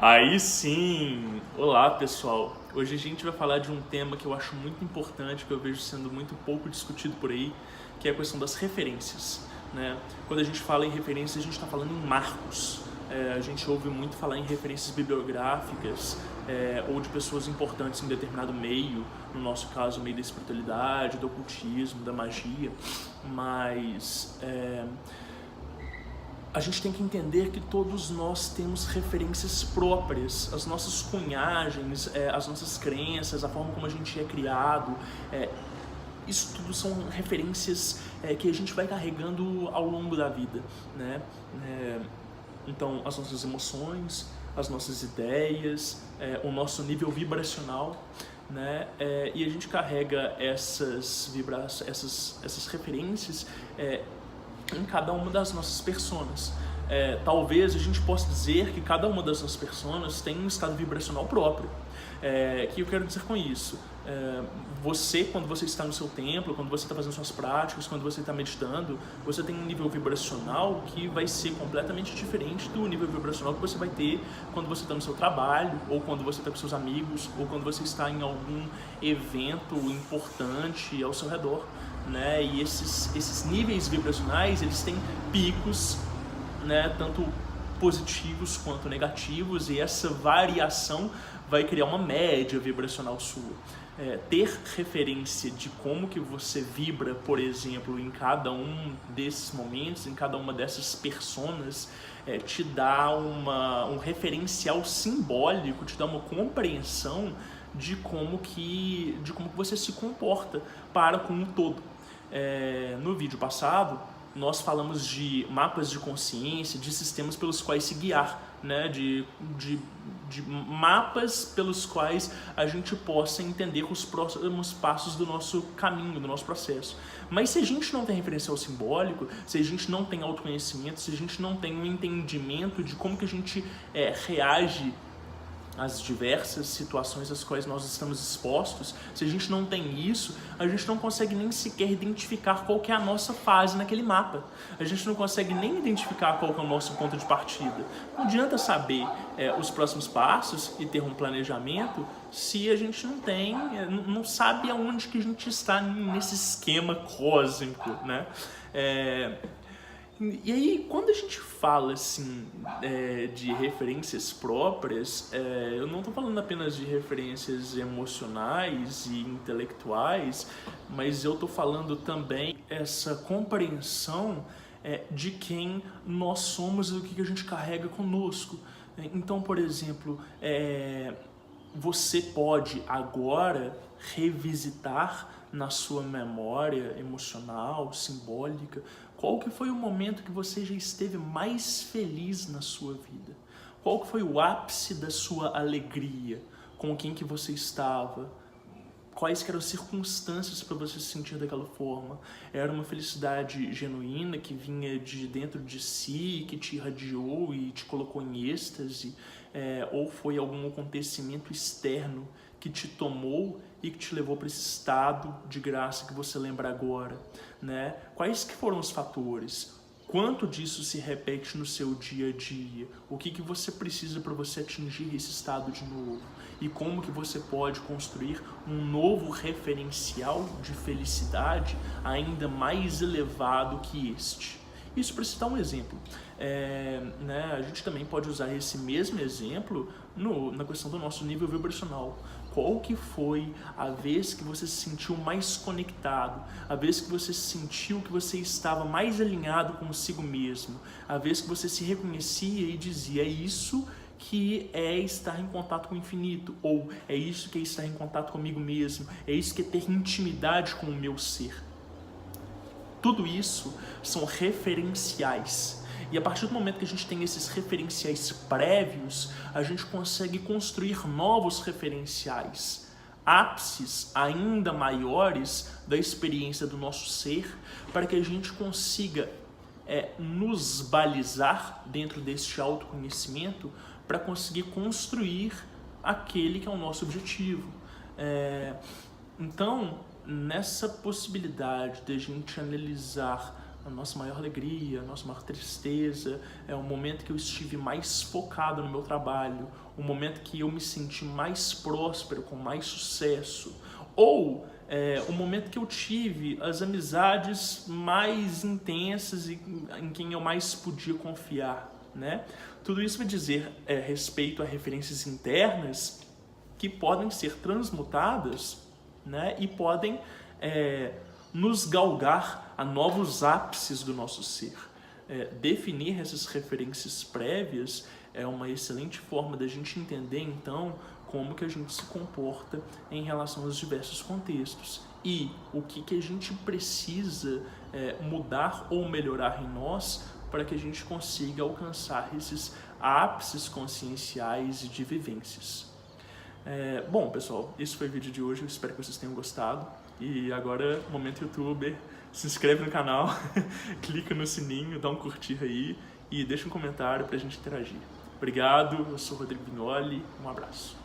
Aí sim! Olá pessoal! Hoje a gente vai falar de um tema que eu acho muito importante, que eu vejo sendo muito pouco discutido por aí, que é a questão das referências, né? Quando a gente fala em referências, a gente está falando em marcos. A gente ouve muito falar em referências bibliográficas ou de pessoas importantes em determinado meio, no nosso caso o meio da espiritualidade, do ocultismo, da magia, mas a gente tem que entender que todos nós temos referências próprias, as nossas cunhagens, as nossas crenças, a forma como a gente é criado, isso tudo são referências que a gente vai carregando ao longo da vida, né? Então, as nossas emoções, as nossas ideias, o nosso nível vibracional, né? E a gente carrega essas referências em cada uma das nossas personas. Talvez a gente possa dizer que cada uma das nossas personas tem um estado vibracional próprio. O que eu quero dizer com isso? Você, quando você está no seu templo, quando você está fazendo suas práticas, quando você está meditando, você tem um nível vibracional que vai ser completamente diferente do nível vibracional que você vai ter quando você está no seu trabalho, ou quando você está com seus amigos, ou quando você está em algum evento importante ao seu redor, né? E esses níveis vibracionais, eles têm picos, né? Tanto positivos quanto negativos, e essa variação vai criar uma média vibracional sua. Ter referência de como que você vibra, por exemplo, em cada um desses momentos, em cada uma dessas personas, te dá um referencial simbólico, te dá uma compreensão de como que você se comporta para com o todo. No vídeo passado, nós falamos de mapas de consciência, de sistemas pelos quais se guiar, né? de mapas pelos quais a gente possa entender os próximos passos do nosso caminho, do nosso processo. Mas se a gente não tem referencial simbólico, se a gente não tem autoconhecimento, se a gente não tem um entendimento de como que a gente reage as diversas situações às quais nós estamos expostos, se a gente não tem isso, a gente não consegue nem sequer identificar qual que é a nossa fase naquele mapa. A gente não consegue nem identificar qual que é o nosso ponto de partida. Não adianta saber os próximos passos e ter um planejamento se a gente não sabe aonde que a gente está nesse esquema cósmico, né? E aí, quando a gente fala assim, de referências próprias, eu não estou falando apenas de referências emocionais e intelectuais, mas eu estou falando também essa compreensão de quem nós somos e do que a gente carrega conosco. Então, por exemplo, você pode agora revisitar na sua memória emocional, simbólica, qual que foi o momento que você já esteve mais feliz na sua vida? Qual que foi o ápice da sua alegria? Com quem que você estava? Quais que eram as circunstâncias para você se sentir daquela forma? Era uma felicidade genuína que vinha de dentro de si, que te irradiou e te colocou em êxtase? Ou foi algum acontecimento externo que te tomou e que te levou para esse estado de graça que você lembra agora, né? Quais que foram os fatores? Quanto disso se repete no seu dia a dia? O que você precisa para você atingir esse estado de novo? E como que você pode construir um novo referencial de felicidade ainda mais elevado que este? Isso para citar um exemplo. A gente também pode usar esse mesmo exemplo na questão do nosso nível vibracional. Qual que foi a vez que você se sentiu mais conectado? A vez que você sentiu que você estava mais alinhado consigo mesmo? A vez que você se reconhecia e dizia, é isso que é estar em contato com o infinito, ou é isso que é estar em contato comigo mesmo, é isso que é ter intimidade com o meu ser. Tudo isso são referenciais. E a partir do momento que a gente tem esses referenciais prévios, a gente consegue construir novos referenciais, ápices ainda maiores da experiência do nosso ser, para que a gente consiga nos balizar dentro deste autoconhecimento para conseguir construir aquele que é o nosso objetivo. Então, nessa possibilidade de a gente analisar a nossa maior alegria, a nossa maior tristeza, é o momento que eu estive mais focado no meu trabalho, o momento que eu me senti mais próspero, com mais sucesso, ou o momento que eu tive as amizades mais intensas e em quem eu mais podia confiar, né? Tudo isso vai dizer respeito a referências internas que podem ser transmutadas, né? E podem nos galgar a novos ápices do nosso ser. Definir essas referências prévias é uma excelente forma da gente entender, então, como que a gente se comporta em relação aos diversos contextos e o que a gente precisa mudar ou melhorar em nós para que a gente consiga alcançar esses ápices conscienciais e de vivências. Bom, pessoal, esse foi o vídeo de hoje, eu espero que vocês tenham gostado. E agora, momento youtuber, se inscreve no canal, clica no sininho, dá um curtir aí e deixa um comentário pra gente interagir. Obrigado, eu sou o Rodrigo Vignoli, um abraço.